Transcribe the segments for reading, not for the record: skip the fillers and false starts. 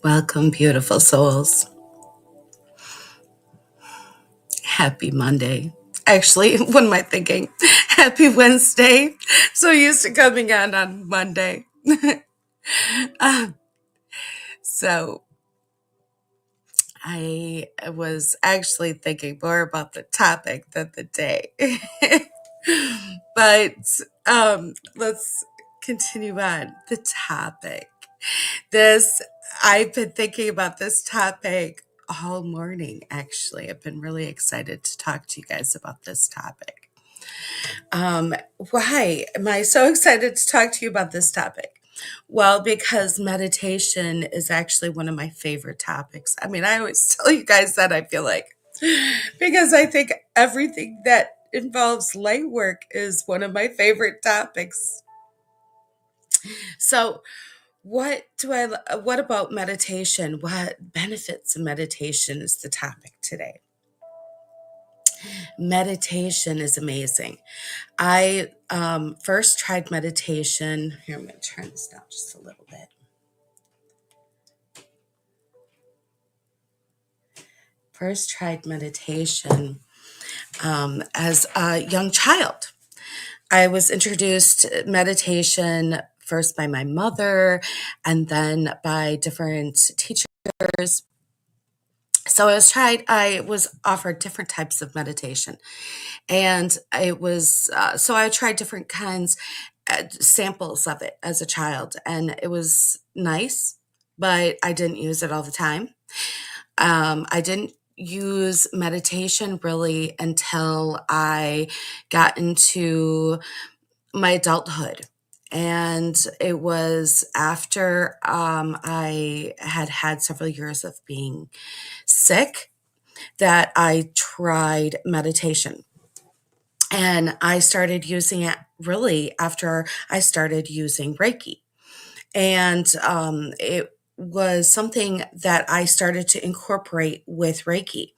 Welcome, beautiful souls. Happy Monday. Actually, what am I thinking? Happy Wednesday. So used to coming on Monday. Uh, so I was actually thinking more about the topic than the day. but let's continue on the topic. This I've been thinking about this topic all morning, actually. I've been really excited to talk to you guys about this topic. Why am I so excited to talk to you about this topic? Well, because meditation is actually one of my favorite topics. I mean, I always tell you guys that I feel like, because I think everything that involves light work is one of my favorite topics. So, what about meditation? What benefits of meditation is the topic today. Meditation is amazing. I first tried meditation. Here, I'm going to turn this down just a little bit. First tried meditation as a young child. I was introduced to meditation first by my mother and then by different teachers. So I was offered different types of meditation. And so I tried different kinds, samples of it as a child. And it was nice, but I didn't use it all the time. I didn't use meditation really until I got into my adulthood. And it was after I had had several years of being sick that I tried meditation. And I started using it really after I started using Reiki. And it was something that I started to incorporate with Reiki.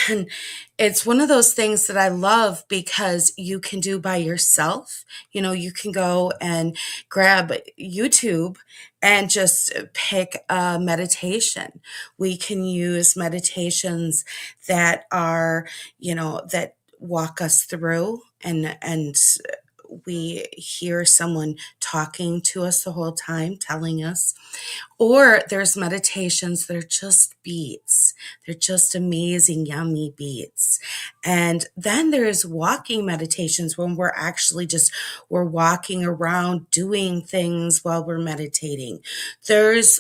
And it's one of those things that I love because you can do by yourself. You can go and grab YouTube and just pick a meditation. We can use meditations that are, that walk us through and we hear someone talking to us the whole time, telling us. Or there's meditations that are just beats. They're just amazing, yummy beats. And then there's walking meditations when we're walking around doing things while we're meditating. There's,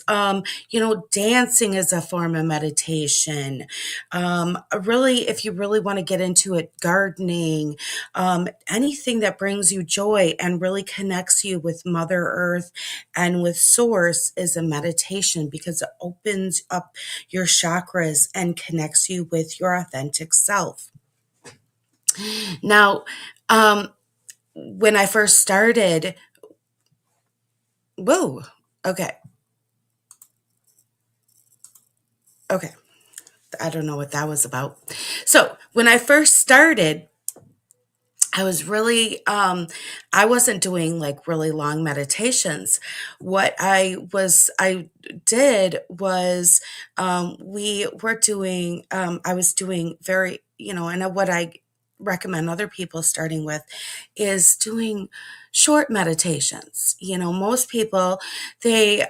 dancing is a form of meditation. Really, if you really want to get into it, gardening, anything that brings you joy and really connects you with Mother Earth and with Source is a meditation because it opens up your chakras and connects you with your authentic self. Now, when I first started, whoa, okay. I don't know what that was about. So when I first started, I was really, I wasn't doing like really long meditations. What I did was, I was doing very, and what I recommend other people starting with is doing short meditations. Most people, they,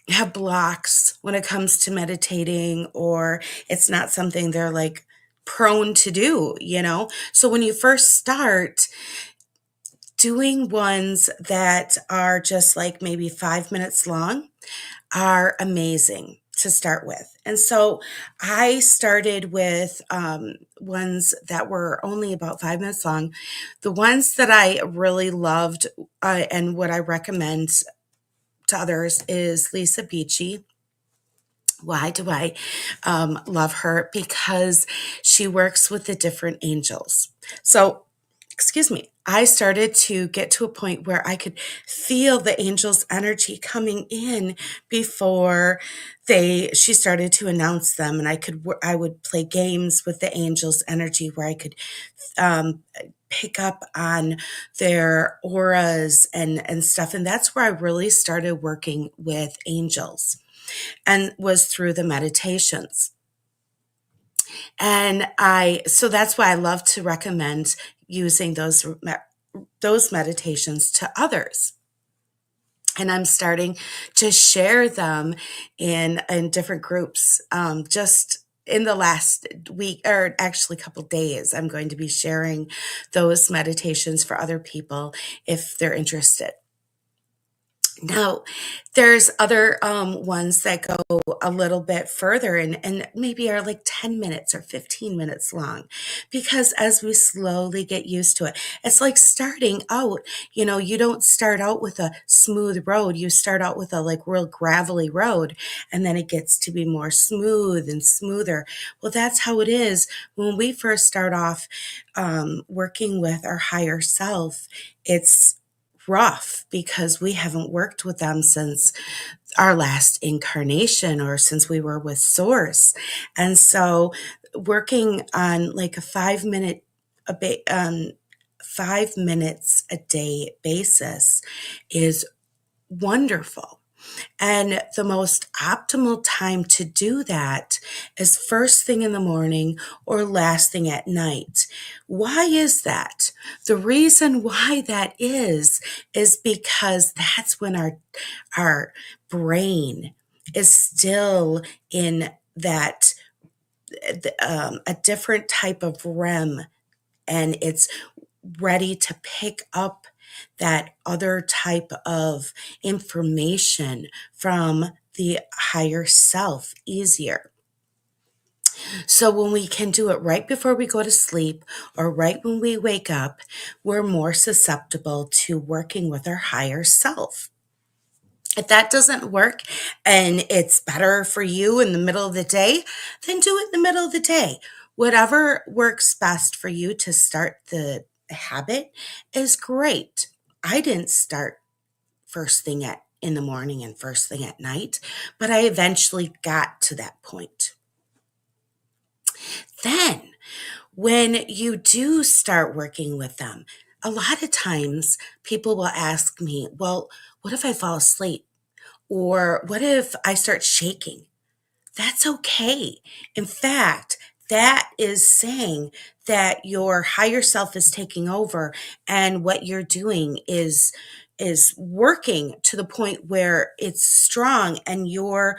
have blocks when it comes to meditating, or it's not something they're like prone to do. So when you first start doing ones that are just like maybe 5 minutes long are amazing to start with. And so I started with ones that were only about 5 minutes long. The ones that I really loved and what I recommend to others is Lisa Beachy. Why do I love her? Because she works with the different angels. So, excuse me, I started to get to a point where I could feel the angel's energy coming in before she started to announce them, and I would play games with the angel's energy where I could um, pick up on their auras and stuff. And that's where I really started working with angels, and was through the meditations. And so that's why I love to recommend using those meditations to others. And I'm starting to share them in different groups. Just in the last week, or actually a couple days, I'm going to be sharing those meditations for other people if they're interested. Now, there's other ones that go a little bit further and maybe are like 10 minutes or 15 minutes long. Because as we slowly get used to it, it's like starting out, you don't start out with a smooth road. You start out with a like real gravelly road, and then it gets to be more smooth and smoother. Well, that's how it is when we first start off working with our higher self. It's rough because we haven't worked with them since our last incarnation or since we were with source. And so working on like a 5 minutes a day basis is wonderful. And the most optimal time to do that is first thing in the morning or last thing at night. Why is that? The reason why that is because that's when our brain is still in that a different type of REM, and it's ready to pick up that other type of information from the higher self easier. So when we can do it right before we go to sleep or right when we wake up, we're more susceptible to working with our higher self. If that doesn't work and it's better for you in the middle of the day, then do it in the middle of the day. Whatever works best for you to start the habit is great. I didn't start first thing in the morning and first thing at night, but I eventually got to that point. Then, when you do start working with them, a lot of times people will ask me, well, what if I fall asleep? Or what if I start shaking? That's okay. In fact, that is saying that your higher self is taking over, and what you're doing is working to the point where it's strong and you're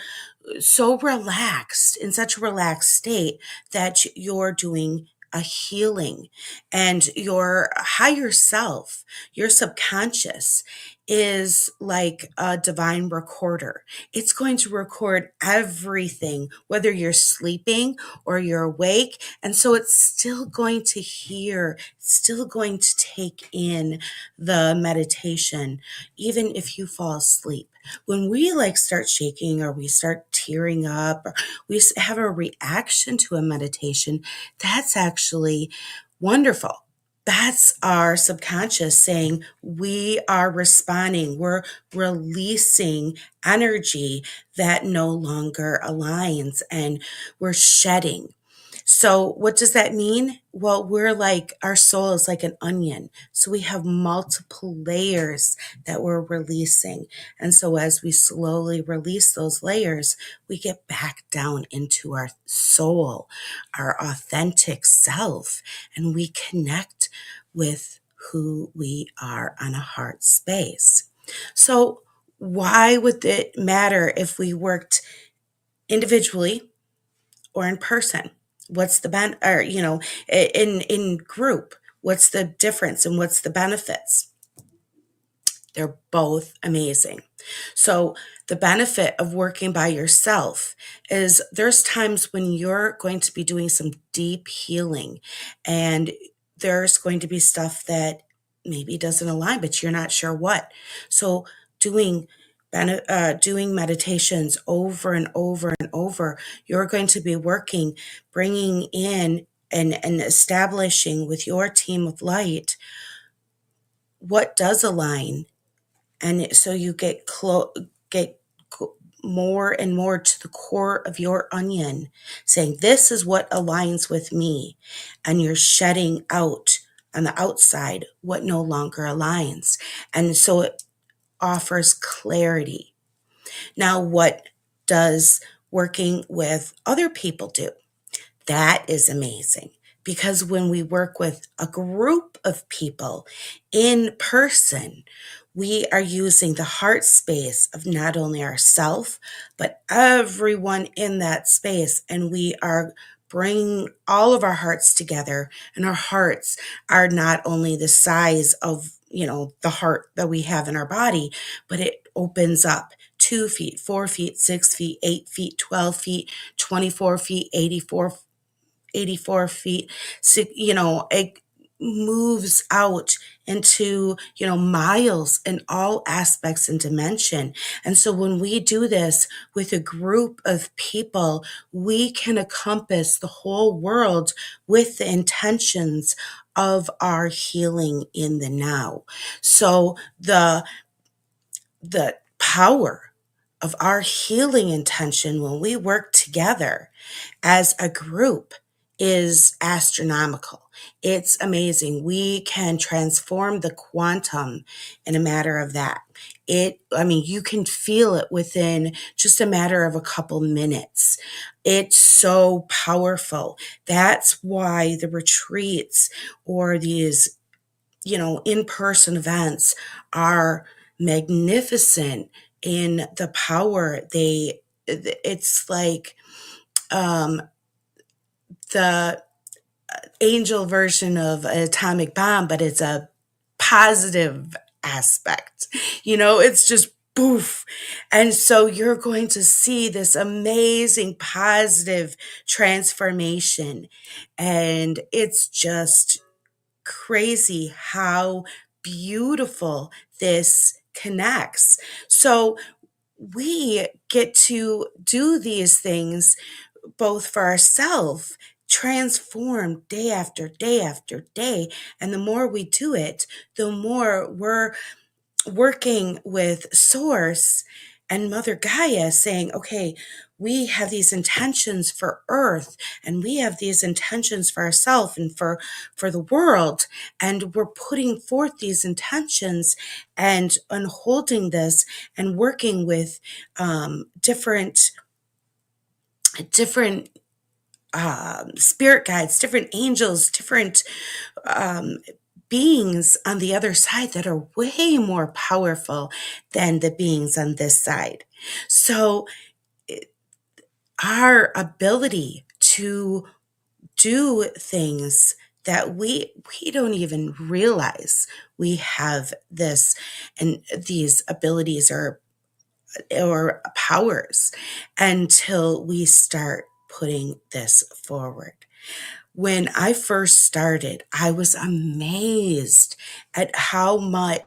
so relaxed, in such a relaxed state that you're doing a healing. And your higher self, your subconscious, is like a divine recorder. It's going to record everything, whether you're sleeping or you're awake. And so it's still going to hear, still going to take in the meditation, even if you fall asleep. When we like start shaking or we start tearing up or we have a reaction to a meditation, that's actually wonderful. That's our subconscious saying we are responding. We're releasing energy that no longer aligns, and we're shedding. So, what does that mean? Well, our soul is like an onion. So, we have multiple layers that we're releasing. And so, as we slowly release those layers, we get back down into our soul, our authentic self, and we connect with who we are on a heart space. So, why would it matter if we worked individually or in person? What's the or in group? What's the difference and what's the benefits? They're both amazing. So the benefit of working by yourself is there's times when you're going to be doing some deep healing, and there's going to be stuff that maybe doesn't align, but you're not sure what. So doing doing meditations over and over and over, you're going to be working, bringing in and establishing with your team of light what does align, and so you get more and more to the core of your onion, saying, this is what aligns with me. And you're shedding out on the outside what no longer aligns. And so it offers clarity. Now, what does working with other people do? That is amazing, because when we work with a group of people in person, we are using the heart space of not only ourselves, but everyone in that space. And we are bringing all of our hearts together. And our hearts are not only the size of, the heart that we have in our body, but it opens up 2 feet, 4 feet, 6 feet, 8 feet, 12 feet, 24 feet, 84 feet. So, it moves out into, miles in all aspects and dimension. And so when we do this with a group of people, we can encompass the whole world with the intentions of our healing in the now. So the power of our healing intention when we work together as a group is astronomical. It's amazing. We can transform the quantum in a matter of that. You can feel it within just a matter of a couple minutes. It's so powerful. That's why the retreats or these, in-person events are magnificent in the power it's like um, the angel version of an atomic bomb, but it's a positive aspect. It's just poof. And so you're going to see this amazing positive transformation. And it's just crazy how beautiful this connects. So we get to do these things both for ourselves, transform day after day after day. And the more we do it, the more we're working with Source and Mother Gaia, saying, okay, we have these intentions for Earth, and we have these intentions for ourselves and for the world, and we're putting forth these intentions and unholding this and working with different spirit guides, different angels, different um, beings on the other side that are way more powerful than the beings on this side. So our ability to do things that we don't even realize we have this, and these abilities or powers, until we start putting this forward. When I first started, I was amazed at how much